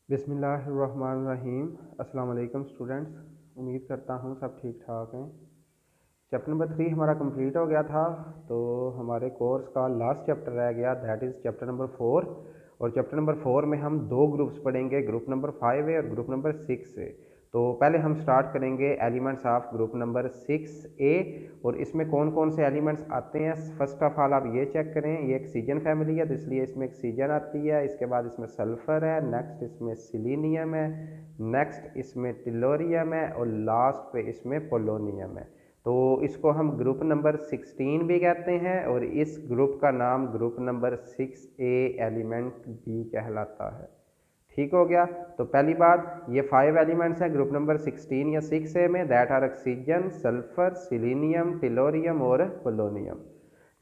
बिस्मिल्लाहिर्रहमानिर्रहीम। अस्सलाम वालेकुम स्टूडेंट्स, उम्मीद करता हूँ सब ठीक ठाक हैं। चैप्टर नंबर 3 हमारा कंप्लीट हो गया था, तो हमारे कोर्स का लास्ट चैप्टर रह गया, दैट इज़ चैप्टर नंबर 4। और चैप्टर नंबर 4 में हम दो ग्रुप्स पढ़ेंगे, ग्रुप नंबर 5 है और ग्रुप नंबर 6 है। तो पहले हम स्टार्ट करेंगे elements of group number 6A, और इसमें कौन कौन से एलिमेंट्स आते हैं। फर्स्ट ऑफ ऑल आप ये चेक करें, ये ऑक्सीजन फैमिली है तो इसलिए इसमें ऑक्सीजन आती है। इसके बाद इसमें सल्फ़र है, नेक्स्ट इसमें सिलीनियम है, नेक्स्ट इसमें टिलोरियम है और लास्ट पे इसमें पोलोनियम है। तो इसको हम ग्रुप नंबर 16 भी कहते हैं और इस ग्रुप का नाम ग्रुप नंबर 6A एलिमेंट भी कहलाता है। ठीक हो गया। तो पहली बात, ये 5 एलिमेंट्स हैं ग्रुप नंबर 16 या 6A में, that are oxygen, sulphur, selenium, tellurium और पोलोनियम।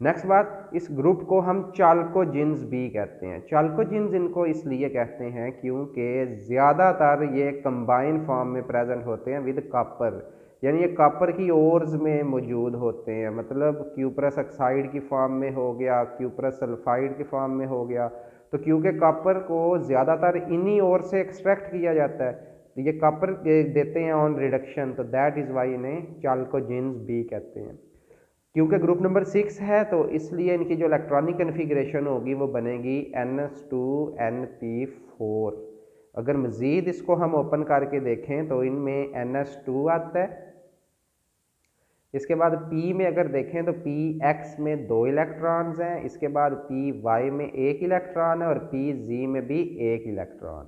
नेक्स्ट बात, इस ग्रुप को हम चाल्कोजिन्स भी कहते हैं। चाल्कोजिन्स इनको इसलिए कहते हैं क्योंकि ज़्यादातर ये कंबाइन फॉर्म में प्रेजेंट होते हैं विद कॉपर, यानी ये कॉपर की ओर्स में मौजूद होते हैं। मतलब क्यूप्रस ऑक्साइड की फॉर्म में हो गया, क्यूप्रस सल्फाइड की फॉर्म में हो गया। तो क्योंकि कॉपर को ज़्यादातर इन्हीं ओर से एक्सट्रैक्ट किया जाता है, तो ये कॉपर देते हैं ऑन रिडक्शन, तो दैट इज़ वाई इन्हें चाल्कोजिन्स भी कहते हैं। क्योंकि ग्रुप नंबर 6 है तो इसलिए इनकी जो इलेक्ट्रॉनिक कन्फिग्रेशन होगी वो बनेगी NS2Np4। अगर मज़ीद इसको हम ओपन करके देखें तो इनमें NS2 आता है। इसके बाद P में अगर देखें तो PX में 2 इलेक्ट्रॉन्स हैं, इसके बाद PY में 1 इलेक्ट्रॉन है और PZ में भी 1 इलेक्ट्रॉन।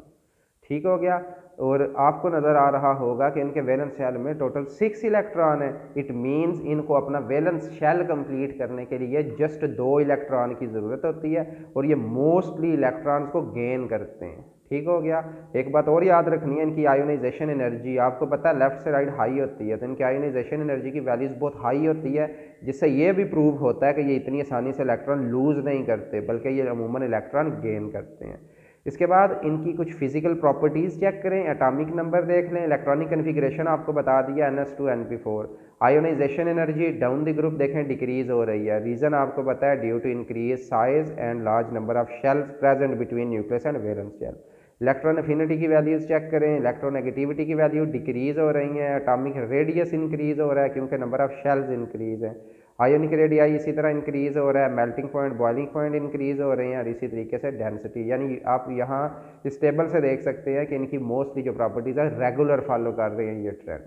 ठीक हो गया। और आपको नज़र आ रहा होगा कि इनके वैलेंस शेल में टोटल 6 इलेक्ट्रॉन है। इट मीन्स इनको अपना वैलेंस शेल कंप्लीट करने के लिए जस्ट 2 इलेक्ट्रॉन की ज़रूरत होती है और ये मोस्टली इलेक्ट्रॉन्स को गेन करते हैं। ठीक हो गया। एक बात और याद रखनी है, इनकी आयोनाइजेशन एनर्जी आपको पता है लेफ्ट से राइट हाई होती है, तो इनकी आयोनाइजेशन एनर्जी की वैल्यूज़ बहुत हाई होती है, जिससे ये भी प्रूव होता है कि ये इतनी आसानी से इलेक्ट्रॉन लूज़ नहीं करते बल्कि ये अमूमन इलेक्ट्रॉन गेन करते हैं। इसके बाद इनकी कुछ फिजिकल प्रॉपर्टीज़ चेक करें, एटॉमिक नंबर देख लें, इलेक्ट्रॉनिक कन्फिग्रेशन आपको बता दिया NS2Np4। Ionisation energy down the group देखें डिक्रीज हो रही है, रीज़न आपको पता है due to increase size and large number of shells present between nucleus and valence shell. Electron affinity की वैल्यूज़ चेक करें, इलेक्ट्रोनेगेटिविटी की वैल्यू डिक्रीज हो रही हैं, एटॉमिक रेडियस इंक्रीज हो रहा है क्योंकि नंबर ऑफ शेल्स इंक्रीज हैं, आयोनिक रेडियाई इसी तरह इंक्रीज हो रहा है, melting point boiling point increase हो रहे हैं और इसी तरीके से डेंसिटी, यानी आप यहाँ इस टेबल से देख सकते हैं कि इनकी मोस्टली जो प्रॉपर्टीज़ है रेगुलर फॉलो कर रहे हैं ये ट्रेंड्स।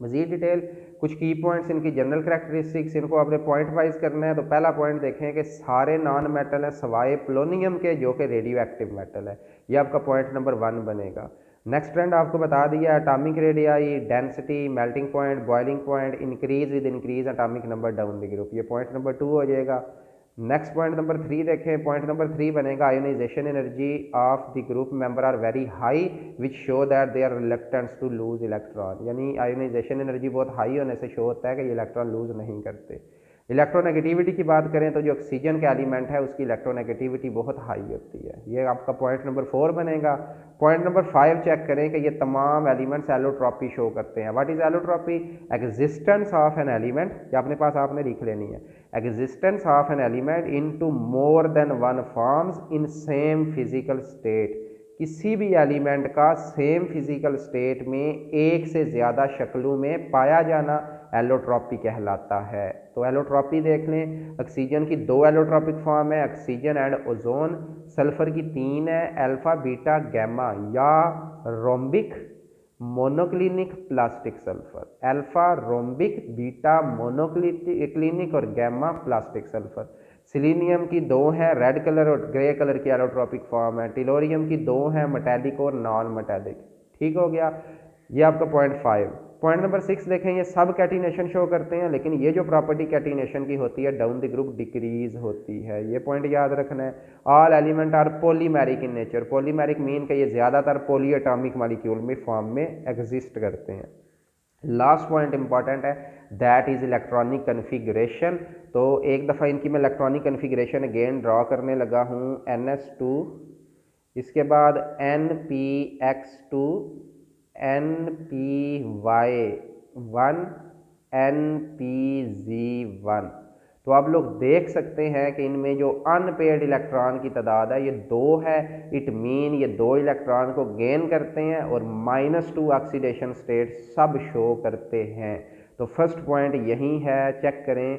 मजीद डिटेल कुछ की पॉइंट्स इनकी जनरल करेक्टरिस्टिक्स, इनको आपने पॉइंट वाइज करना है। तो पहला पॉइंट देखें कि सारे नॉन मेटल हैं सवाए पोलोनियम के जो कि रेडियो एक्टिव मेटल है, ये आपका पॉइंट नंबर 1 बनेगा। नेक्स्ट ट्रेंड आपको बता दिया, atomic radii, density, melting point, boiling point increase with increase atomic number down the group, ये पॉइंट नंबर 2 हो जाएगा। नेक्स्ट पॉइंट नंबर 3 देखें, पॉइंट नंबर 3 बनेगा ionisation energy of the group member are very high which show that they are reluctance to lose electron, यानी ionisation energy बहुत high होने से show होता है कि ये इलेक्ट्रॉन लूज नहीं करते। इलेक्ट्रोनेगेटिविटी की बात करें तो जो ऑक्सीजन का एलिमेंट है उसकी इलेक्ट्रोनेगेटिविटी बहुत हाई होती है, ये आपका पॉइंट नंबर 4 बनेगा। पॉइंट नंबर 5 चेक करें कि ये तमाम एलिमेंट्स एलोट्रॉपी शो करते हैं। What is allotropy? Existence of an element, ये अपने पास आपने लिख लेनी है, existence of an element into more than one forms in same physical state, किसी भी एलिमेंट का सेम फिजिकल स्टेट में एक से ज़्यादा शक्लों में पाया जाना एलोट्रॉपी कहलाता है। तो एलोट्रॉपी देख लें, ऑक्सीजन की 2 एलोट्रॉपिक फॉर्म है, ऑक्सीजन एंड ओजोन, सल्फर की 3 है, अल्फा बीटा गैमा या rhombic monoclinic plastic sulphur, alpha rhombic, beta monoclinic और गैमा प्लास्टिक सल्फर। सिलीनियम की 2 है, रेड कलर और ग्रे कलर की एलोट्रॉपिक फॉर्म है, टिलोरियम की 2 है, मेटेलिक और नॉन मेटेलिक। ठीक हो गया, ये आपका पॉइंट 5। पॉइंट नंबर 6 देखें, ये सब कैटिनेशन शो करते हैं लेकिन ये जो प्रॉपर्टी कैटिनेशन की होती है डाउन द ग्रुप डिक्रीज होती है, ये पॉइंट याद रखना है। All element are polymeric in nature, polymeric mean कि ये ज़्यादातर पॉली एटॉमिक मॉलिक्यूल में फॉर्म में एग्जिस्ट करते हैं। लास्ट पॉइंट इंपॉर्टेंट है, दैट इज इलेक्ट्रॉनिक कन्फिग्रेशन। तो एक दफ़ा इनकी मैं इलेक्ट्रॉनिक कन्फिग्रेशन अगेन ड्रॉ करने लगा हूँ, NS2, इसके बाद NPX2, NPY1, NPZ1। तो आप लोग देख सकते हैं कि इनमें जो अनपेयर्ड इलेक्ट्रॉन की तादाद है ये 2 है। इट मीन ये 2 इलेक्ट्रॉन को गेन करते हैं और -2 ऑक्सीडेशन स्टेट सब शो करते हैं। तो फर्स्ट पॉइंट यही है, चेक करें।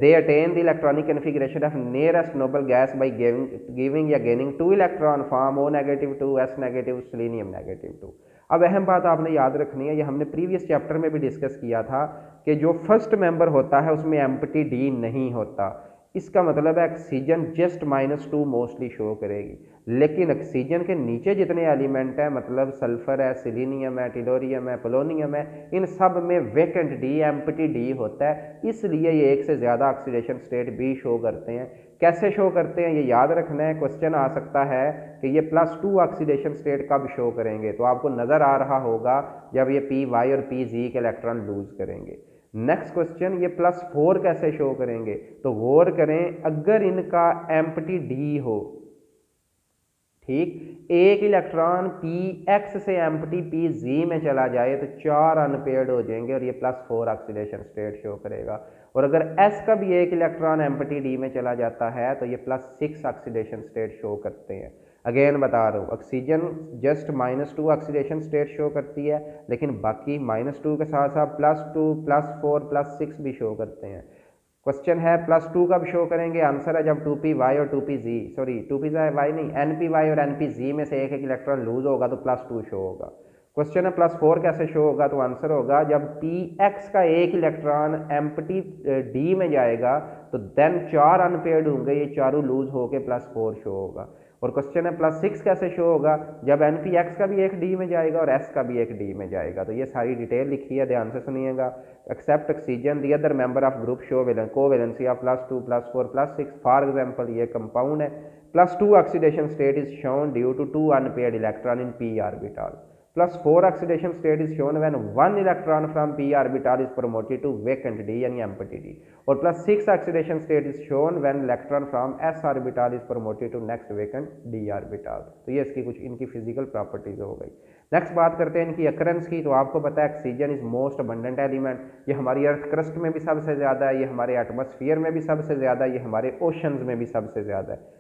they attain the electronic configuration of nearest noble gas by giving या gaining 2 electron form O negative 2 S negative selenium negative 2। अब अहम बात आपने याद रखनी है, ये हमने प्रीवियस चैप्टर में भी डिस्कस किया था कि जो फर्स्ट मेंबर होता है उसमें एम्प्टी डी नहीं होता। इसका मतलब है ऑक्सीजन जस्ट -2 मोस्टली शो करेगी, लेकिन ऑक्सीजन के नीचे जितने एलिमेंट हैं, मतलब सल्फर है, सिलीनियम है, टिलोरियम है, पोलोनियम है, इन सब में वेकेंट डी, एम्प्टी डी होता है। इसलिए ये एक से ज़्यादा ऑक्सीडेशन स्टेट भी शो करते हैं। कैसे शो करते हैं ये याद रखना है। क्वेश्चन आ सकता है कि ये +2 ऑक्सीडेशन स्टेट कब शो करेंगे, तो आपको नज़र आ रहा होगा जब ये पी वाई और पी जी के इलेक्ट्रॉन लूज करेंगे। नेक्स्ट क्वेश्चन, ये +4 कैसे शो करेंगे, तो गौर करें, अगर इनका एम्प्टी डी हो, ठीक, एक इलेक्ट्रॉन पी एक्स से एम्प्टी पी जी में चला जाए तो 4 अनपेयर्ड हो जाएंगे और ये +4 ऑक्सीडेशन स्टेट शो करेगा। और अगर एस का भी एक इलेक्ट्रॉन एम्प्टी डी में चला जाता है तो ये +6 ऑक्सीडेशन स्टेट शो करते हैं। अगेन बता रहा हूँ, oxygen just -2 oxidation state show करती है, लेकिन बाकी -2 के साथ साथ +2, +4, +6 भी शो करते हैं। क्वेश्चन है +2 कब शो करेंगे, आंसर है जब 2py और 2pz, सॉरी 2py नहीं, npy और npz में से एक इलेक्ट्रॉन लूज होगा तो +2 शो होगा। क्वेश्चन है +4 कैसे शो होगा, तो आंसर होगा जब px का एक इलेक्ट्रॉन एम्प्टी डी में जाएगा तो देन 4 अनपेयर्ड होंगे, ये चारों लूज होके +4 शो होगा। और क्वेश्चन है +6 कैसे शो होगा, जब npx का भी एक डी में जाएगा और s का भी एक डी में जाएगा। तो ये सारी डिटेल लिखी है, ध्यान से सुनिएगा। Except oxygen the other member of group show covalency of +2, +4, +6। For example ये कंपाउंड है, +2 oxidation state is shown due to 2 unpaired electron in p orbital. +4 oxidation state is shown when 1 electron from p orbital is promoted to vacant d यानी empty d। और +6 oxidation state is shown when electron from s orbital is promoted to next vacant d orbital। तो ये इसकी कुछ इनकी physical properties हो गई। Next बात करते हैं इनकी अकरेंस की। तो आपको पता है oxygen is most abundant element, ये हमारी अर्थ क्रस्ट में भी सबसे ज़्यादा है, ये हमारे एटमॉस्फेयर में भी सबसे ज़्यादा है, ये हमारे ओशंस में भी सबसे ज़्यादा है।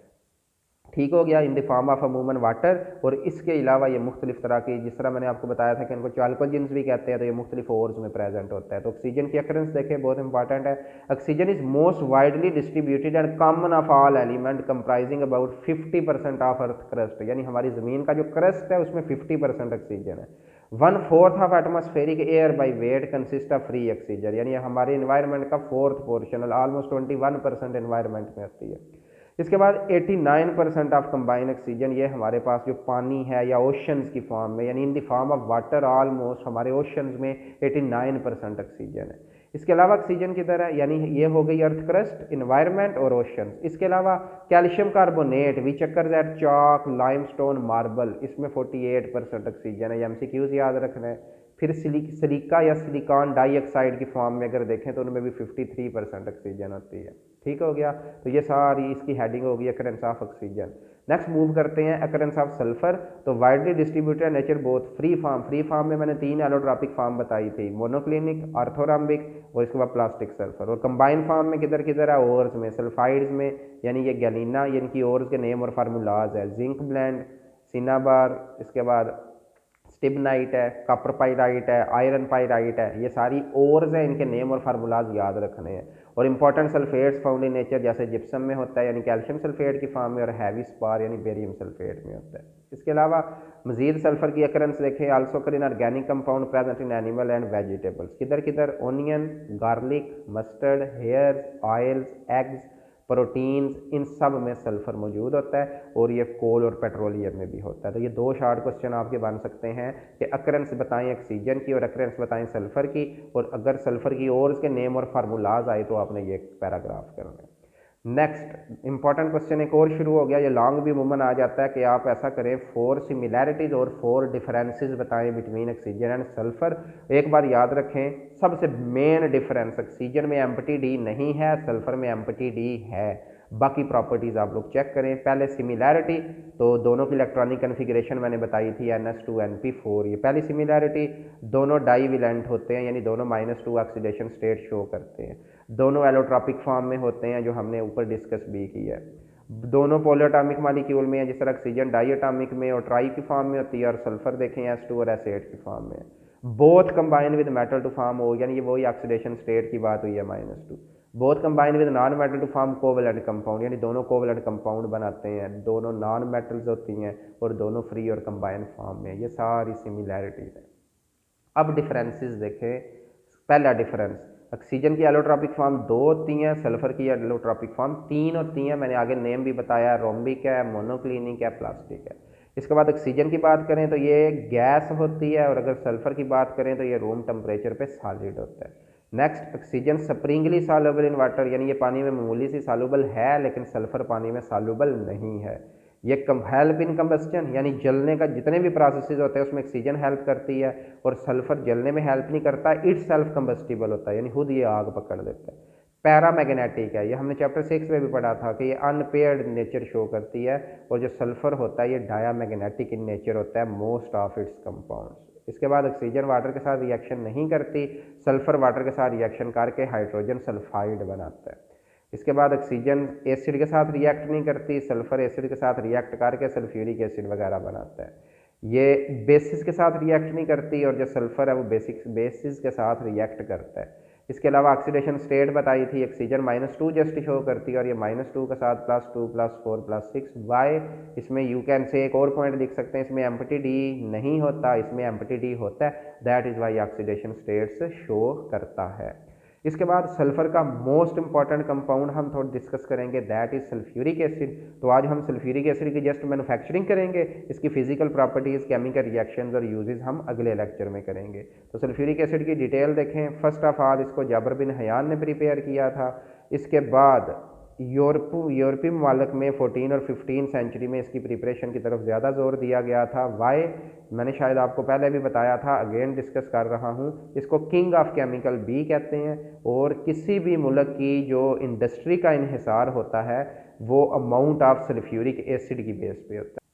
ठीक हो गया, इन द फॉर्म ऑफ अमूमन वाटर। और इसके अलावा ये मुख्तलिफ तरह की, जिस तरह मैंने आपको बताया था कि इनको चाल्कोजिन्स भी कहते हैं, तो ये मुख्तलिफ ओर्स में प्रेजेंट होता है। तो ऑक्सीजन की अकरेंस देखें, बहुत इंपॉर्टेंट है। Oxygen is most widely distributed and common of all element comprising about 50% of earth crust, यानी हमारी ज़मीन का जो क्रस्ट है उसमें 50% ऑक्सीजन है। 1/4 of atmospheric air by wait consist of free oxygen, यानी हमारे इन्वायरमेंट का 4th पोर्शन, ऑलमोस्ट 21% इन्वायरमेंट में आती है। इसके बाद 89% ऑफ कंबाइन ऑक्सीजन, ये हमारे पास जो पानी है या ओशंस की फॉर्म में, यानी in the form of water, almost हमारे ओशंस में 89% ऑक्सीजन है। इसके अलावा ऑक्सीजन किधर है, यानी ये हो गई अर्थ क्रस्ट, इन्वायरमेंट और ओशंस। इसके अलावा calcium carbonate which occurs at chalk, limestone, marble, इसमें 48% ऑक्सीजन है। MCQs याद रखना है। फिर सिलिका या सिलिकॉन डाइऑक्साइड की फॉर्म में अगर देखें तो उनमें भी 53% ऑक्सीजन होती है। ठीक हो गया, तो ये सारी इसकी हेडिंग होगी occurrence of oxygen. Next move करते हैं अकरेंस ऑफ सल्फर। तो widely distributed nature both free form में मैंने 3 एलोट्रॉपिक फॉर्म बताई थी, मोनोक्लिनिक, ऑर्थोरम्बिक और इसके बाद प्लास्टिक सल्फर। और कंबाइंड फॉर्म में किधर किधर है, ओर्स में, सल्फाइड्स में, यानी ये गैलिना, इनकी ओर्स के नेम और फार्मूलाज है, जिंक ब्लेंड, सिनाबार, इसके बाद स्टिबनाइट है, कॉपर पाइराइट है, आयरन पाइराइट है, ये सारी ओर्स हैं, इनके नेम और फार्मूलाज याद रखने हैं। और important sulphates found in nature, जैसे जिप्सम में होता है यानी कैल्शियम सल्फेट की फॉर्म में, और हैवी स्पार यानी बेरियम सल्फेट में होता है। इसके अलावा मजीद सल्फर की अकरेंस देखें, also occur in organic compound present in animal and vegetables. किधर किधर, onion, garlic, mustard, hairs, oils, eggs, proteins, इन सब में सल्फर मौजूद होता है। और ये कोल और पेट्रोलियम में भी होता है। तो ये 2 शार्ट क्वेश्चन आपके बन सकते हैं कि अकरेंस बताएं ऑक्सीजन की और अकरेंस बताएं सल्फर की, और अगर सल्फर की ओर्स के नेम और फार्मूलाज आए तो आपने ये पैराग्राफ करना है। नेक्स्ट इंपॉर्टेंट क्वेश्चन एक और शुरू हो गया, ये लॉन्ग भी अमूमन आ जाता है कि आप ऐसा करें 4 सिमिलैरिटीज़ और 4 डिफरेंसेस बताएं बिटवीन ऑक्सीजन एंड सल्फर। एक बार याद रखें, सबसे मेन डिफरेंस, ऑक्सीजन में एम्प्टी डी नहीं है, सल्फर में एम्प्टी डी है। बाकी प्रॉपर्टीज़ आप लोग चेक करें। पहले सिमिलैरिटी, तो दोनों की इलेक्ट्रॉनिक कन्फिग्रेशन मैंने बताई थी NH2NP4, ये पहली सिमिलैरिटी। दोनों डाईवेलेंट होते हैं, यानी दोनों -2 ऑक्सीडेशन स्टेट शो करते हैं। दोनों एलोट्रॉपिक फॉर्म में होते हैं, जो हमने ऊपर डिस्कस भी की है। दोनों पोलियोटॉमिक मॉलिक्यूल में है, जिस तरह ऑक्सीजन डाईएटॉमिक में और ट्राई की फॉर्म में होती है, और सल्फर देखें S2 और S8 की फॉर्म में। Both combine with metal to form हो, यानी ये वही ऑक्सीडेशन स्टेट की बात हुई है -2। Both combine with non metal to form covalent compound, यानी दोनों कोवेलेंट कंपाउंड बनाते हैं, दोनों नॉन मेटल्स होती हैं और दोनों फ्री और कंबाइन फॉर्म में। ये सारी सिमिलैरिटीज है। अब डिफरेंसेस देखें। पहला डिफरेंस, ऑक्सीजन की एलोट्रॉपिक फॉर्म 2 होती हैं, सल्फर की एलोट्रॉपिक फॉर्म 3 होती हैं। मैंने आगे नेम भी बताया, रोम्बिक है, मोनोक्लिनिक है, प्लास्टिक है। इसके बाद ऑक्सीजन की बात करें तो ये गैस होती है, और अगर सल्फर की बात करें तो ये रूम टेम्परेचर पे सॉलिड होता है। Next, oxygen Sprüngli soluble in water, यानी ये पानी में मामूली सी सॉल्युबल है, लेकिन सल्फर पानी में सॉल्युबल नहीं है। ये हेल्प इन कंबस्टन, यानी जलने का जितने भी प्रोसेसेस होते हैं उसमें ऑक्सीजन हेल्प करती है, और सल्फर जलने में हेल्प नहीं करता, इट सेल्फ कंबस्टिबल होता है, यानी खुद ये आग पकड़ लेता है। पैरामैग्नेटिक है, ये हमने चैप्टर 6 में भी पढ़ा था कि ये अनपेयर्ड नेचर शो करती है, और जो सल्फर होता है ये डायामैग्नेटिक इन नेचर होता है मोस्ट ऑफ इट्स कंपाउंड्स। इसके बाद ऑक्सीजन वाटर के साथ रिएक्शन नहीं करती, सल्फर वाटर के साथ रिएक्शन करके हाइड्रोजन सल्फाइड बनाता है। इसके बाद ऑक्सीजन एसिड के साथ रिएक्ट नहीं करती, सल्फर एसिड के साथ रिएक्ट करके सल्फ्यूरिक एसिड वगैरह बनाता है। ये बेसिस के साथ रिएक्ट नहीं करती, और जो सल्फर है वो बेसिस के साथ रिएक्ट करता है। इसके अलावा ऑक्सीडेशन स्टेट बताई थी, ऑक्सीजन -2 जस्ट शो करती है, और ये -2 के साथ +2 +4 +6 वाई। इसमें यू कैन से एक और पॉइंट लिख सकते हैं, इसमें एम्प्टी डी नहीं होता, इसमें एम्प्टी डी होता है, that is why oxidation states show करता है। इसके बाद सल्फर का मोस्ट इंपॉर्टेंट कंपाउंड हम थोड़ा डिस्कस करेंगे, दैट इज सल्फ्यूरिक एसिड। तो आज हम सल्फ्यूरिक एसिड की जस्ट मैन्युफैक्चरिंग करेंगे, इसकी फिजिकल प्रॉपर्टीज़, केमिकल रिएक्शंस और यूजेस हम अगले लेक्चर में करेंगे। तो सल्फ्यूरिक एसिड की डिटेल देखें। फर्स्ट ऑफ ऑल इसको जाबर बिन हयान ने प्रिपेयर किया था। इसके बाद यूरोपीय ममालिक में 14 और 15 सेंचुरी में इसकी प्रिपरेशन की तरफ ज़्यादा जोर दिया गया था। वाई, मैंने शायद आपको पहले भी बताया था, अगेन डिस्कस कर रहा हूँ। इसको किंग ऑफ केमिकल भी कहते हैं, और किसी भी मुल्क की जो इंडस्ट्री का इन्हिसार होता है वो अमाउंट ऑफ सल्फ्यूरिक एसिड की बेस पे होता है।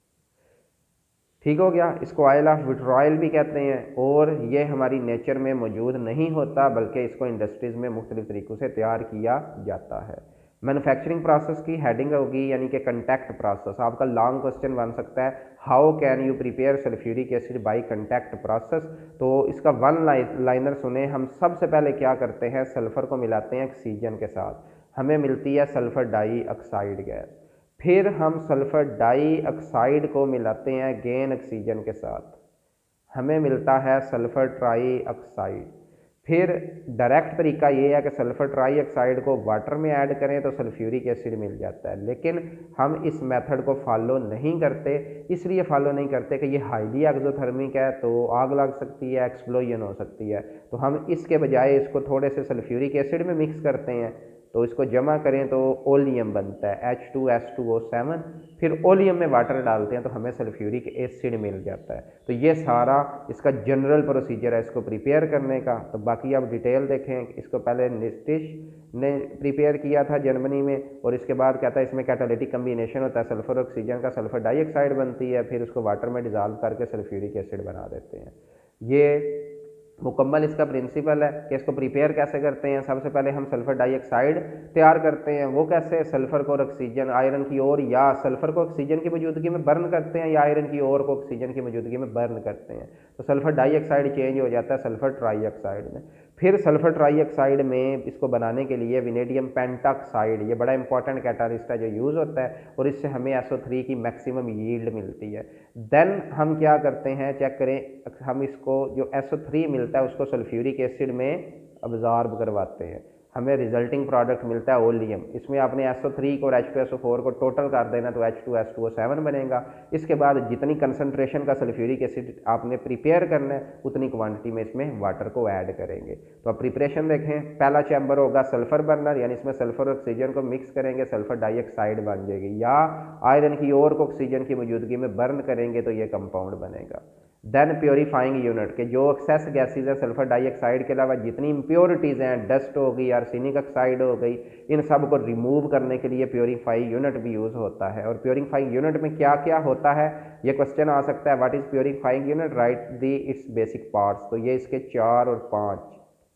ठीक हो गया। इसको ऑयल ऑफ विट्रॉयल भी कहते हैं, और ये हमारी नेचर में मौजूद नहीं होता, बल्कि इसको इंडस्ट्रीज़ में मुख्तलिफ तरीक़ों से तैयार किया जाता है। मैन्युफैक्चरिंग प्रोसेस की हेडिंग होगी, यानी कि कंटैक्ट प्रोसेस। आपका लॉन्ग क्वेश्चन बन सकता है, how can you prepare sulphuric acid by contact process. तो इसका वन लाइनर सुने। हम सबसे पहले क्या करते हैं, सल्फ़र को मिलाते हैं ऑक्सीजन के साथ, हमें मिलती है सल्फ़र डाइऑक्साइड गैस। फिर हम सल्फ़र डाइऑक्साइड को मिलाते हैं अगेन ऑक्सीजन के साथ, हमें मिलता है सल्फ़र ट्राईऑक्साइड। फिर डायरेक्ट तरीका ये है कि सल्फ़र ट्राईऑक्साइड को वाटर में ऐड करें तो सल्फ्यूरिक एसिड मिल जाता है, लेकिन हम इस मेथड को फॉलो नहीं करते। इसलिए फॉलो नहीं करते कि ये हाईली एक्सोथर्मिक है, तो आग लग सकती है, एक्सप्लोजन हो सकती है। तो हम इसके बजाय इसको थोड़े से सल्फ्यूरिक एसिड में मिक्स करते हैं, तो इसको जमा करें तो ओलियम बनता है H2S2O7। फिर ओलियम में वाटर डालते हैं तो हमें सल्फ्यूरिक एसिड मिल जाता है। तो ये सारा इसका जनरल प्रोसीजर है इसको प्रिपेयर करने का। तो बाकी आप डिटेल देखें। इसको पहले निस्टिश ने प्रिपेयर किया था जर्मनी में, और इसके बाद कहता है इसमें कैटालिटिक कम्बिनेशन होता है, सल्फर ऑक्सीजन का सल्फर डाइऑक्साइड बनती है, फिर उसको वाटर में डिज़ोल्व करके सल्फ्यूरिक एसिड बना देते हैं। ये मुकम्मल इसका प्रिंसिपल है कि इसको प्रिपेयर कैसे करते हैं। सबसे पहले हम सल्फर डाइऑक्साइड तैयार करते हैं, वो कैसे, सल्फर को ऑक्सीजन आयरन की ओर, या सल्फर को ऑक्सीजन की मौजूदगी में बर्न करते हैं, या आयरन की ओर को ऑक्सीजन की मौजूदगी में बर्न करते हैं। तो सल्फर डाइऑक्साइड चेंज हो जाता है सल्फर ट्राईऑक्साइड में। फिर सल्फर ट्राईऑक्साइड में इसको बनाने के लिए विनेडियम पेंटाऑक्साइड, ये बड़ा इंपॉर्टेंट कैटालिस्ट है जो यूज़ होता है, और इससे हमें SO3 की मैक्सिमम यील्ड मिलती है। देन हम क्या करते हैं, चेक करें, हम इसको जो SO3 मिलता है उसको सल्फ्यूरिक एसिड में अब्जॉर्ब करवाते हैं, हमें रिजल्टिंग प्रोडक्ट मिलता है ओलियम। इसमें आपने SO3 को और H2SO4 को टोटल कर देना तो H2S2O7 बनेगा। इसके बाद जितनी कंसनट्रेशन का सल्फ्यूरिक एसिड आपने प्रिपेयर करना है उतनी क्वांटिटी में इसमें वाटर को ऐड करेंगे। तो अब प्रिपरेशन देखें। पहला चैम्बर होगा सल्फर बर्नर, यानी इसमें सल्फर और ऑक्सीजन को मिक्स करेंगे, सल्फर डाइऑक्साइड बन जाएगी, या आयरन की ओर को ऑक्सीजन की मौजूदगी में बर्न करेंगे तो ये कंपाउंड बनेगा। देन प्योरीफाइंग यूनिट के जो एक्सेस गैसेज है सल्फर डाइऑक्साइड के अलावा जितनी इम्प्योरिटीज़ हैं, डस्ट होगी या आर्सेनिक ऑक्साइड हो गई, इन सब को रिमूव करने के लिए प्योरीफाइंग यूनिट भी यूज़ होता है। और प्योरीफाइंग यूनिट में क्या क्या होता है, ये क्वेश्चन आ सकता है, what is purifying unit, right the it's basic parts. तो ये इसके 4 और 5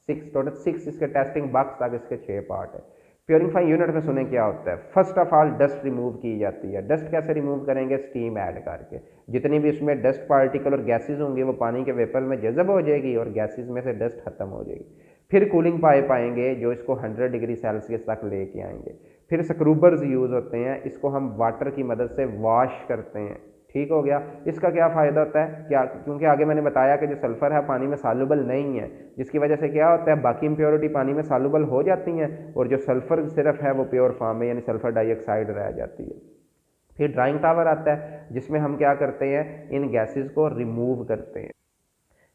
6 टोटल 6 इसके टेस्टिंग बॉक्स तक इसके 6 पार्ट है। प्योरीफाइंग यूनिट में सुने क्या होता है, first of all dust remove की जाती है। डस्ट कैसे रिमूव करेंगे, स्टीम ऐड करके। जितनी भी उसमें डस्ट पार्टिकल और गैसेज होंगे वो पानी के वेपर में जज़ब हो जाएगी और गैसेज में से डस्ट खत्म हो जाएगी। फिर कूलिंग पाइप आएंगे जो इसको 100 डिग्री सेल्सियस तक लेके आएंगे। फिर स्क्रूबर्स यूज़ होते हैं, इसको हम वाटर की मदद से वॉश करते हैं। ठीक हो गया। इसका क्या फ़ायदा होता है, क्या, क्योंकि आगे मैंने बताया कि जो सल्फ़र है पानी में सॉल्युबल नहीं है, जिसकी वजह से क्या होता है, बाकी इम्प्योरिटी पानी में सॉल्युबल हो जाती हैं और जो सल्फ़र सिर्फ है वो प्योर फॉर्म में यानी सल्फ़र डाइऑक्साइड रह जाती है। फिर ड्राइंग टावर आता है जिसमें हम क्या करते हैं, इन गैसेस को रिमूव करते हैं।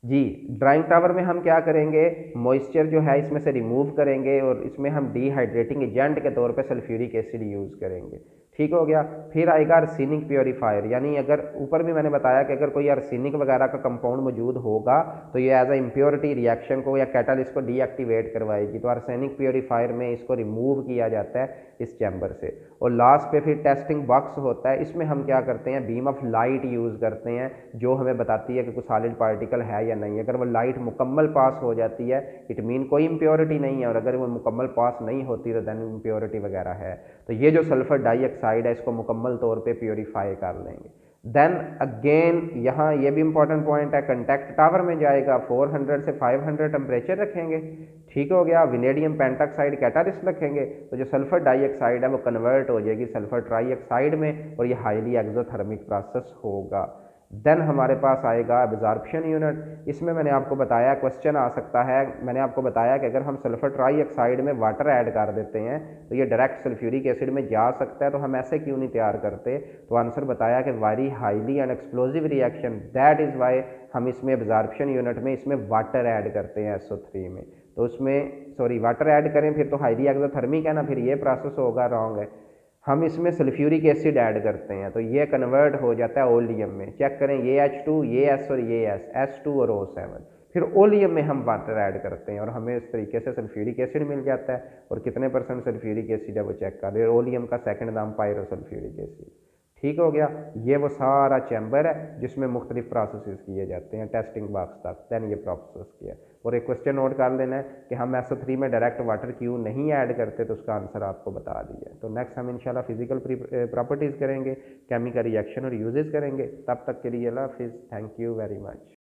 जी, ड्राइंग टावर में हम क्या करेंगे, मॉइस्चर जो है इसमें से रिमूव करेंगे और इसमें हम डिहाइड्रेटिंग एजेंट के तौर पे सल्फ्यूरिक एसिड यूज़ करेंगे। ठीक हो गया। फिर आएगा आर्सेनिक प्योरीफायर, यानी अगर ऊपर भी मैंने बताया कि अगर कोई आर्सेनिक वगैरह का कंपाउंड मौजूद होगा तो ये एज अ इम्प्योरिटी रिएक्शन को या कैटालिस्ट को डीएक्टिवेट करवाएगी। तो आर्सेनिक प्योरीफायर में इसको रिमूव किया जाता है इस चैम्बर से। और लास्ट पे फिर टेस्टिंग बॉक्स होता है, इसमें हम क्या करते हैं, बीम ऑफ लाइट यूज़ करते हैं जो हमें बताती है कि कुछ सॉलिड पार्टिकल है या नहीं। अगर वो लाइट मुकम्मल पास हो जाती है इट मीन कोई इम्प्योरिटी नहीं है, और अगर वो मुकम्मल पास नहीं होती तो देन इम्प्योरिटी वगैरह है। तो ये जो सल्फर डाइऑक्साइड है इसको मुकम्मल तौर पे प्योरीफाई कर लेंगे। देन अगेन यहाँ ये भी इंपॉर्टेंट पॉइंट है, कंटैक्ट टावर में जाएगा, 400 से 500 टेम्परेचर रखेंगे। ठीक हो गया। विनेडियम पेंटाक्साइड कैटालिस्ट रखेंगे तो जो सल्फर डाइऑक्साइड है वो कन्वर्ट हो जाएगी सल्फर ट्राईऑक्साइड में और ये हाईली एक्सोथर्मिक प्रोसेस होगा। देन हमारे पास आएगा एब्जॉर्प्शन यूनिट। इसमें मैंने आपको बताया क्वेश्चन आ सकता है, मैंने आपको बताया कि अगर हम सल्फर ट्राईऑक्साइड में वाटर ऐड कर देते हैं तो ये डायरेक्ट सल्फ्यूरिक एसिड में जा सकता है, तो हम ऐसे क्यों नहीं तैयार करते। तो आंसर बताया कि very highly and explosive reaction, that is why हम इसमें एब्जॉर्प्शन यूनिट में इसमें वाटर ऐड करते हैं SO3 में। तो उसमें सॉरी वाटर ऐड करें फिर तो हाईली एक्सोथर्मिक है ना, फिर ये प्रोसेस होगा, रॉन्ग है। हम इसमें सल्फ्यूरिक एसिड ऐड करते हैं तो ये कन्वर्ट हो जाता है ओलियम में। चेक करें, ये H2, ये S और ये S2 और O7। फिर ओलियम में हम वाटर ऐड करते हैं और हमें इस तरीके से सल्फ्यूरिक एसिड मिल जाता है। और कितने % सल्फ्यूरिक एसिड है वो चेक कर रहे हैं, ओलियम का सेकंड नाम पायरोसल्फ्यूरिक एसिड। ठीक हो गया। ये वो सारा चैम्बर है जिसमें मुख्तलिफ प्रोसेस किए जाते हैं टेस्टिंग बॉक्स तक, दैन ये प्रोसेस किया। और एक क्वेश्चन नोट कर लेना है कि हम SO3 में डायरेक्ट वाटर क्यों नहीं ऐड करते, तो उसका आंसर आपको बता दिया। तो नेक्स्ट हम इंशाल्लाह फिजिकल प्रॉपर्टीज़ करेंगे, केमिकल रिएक्शन और यूजेस करेंगे। तब तक के लिए अल्लाह हाफिज़, थैंक यू वेरी मच।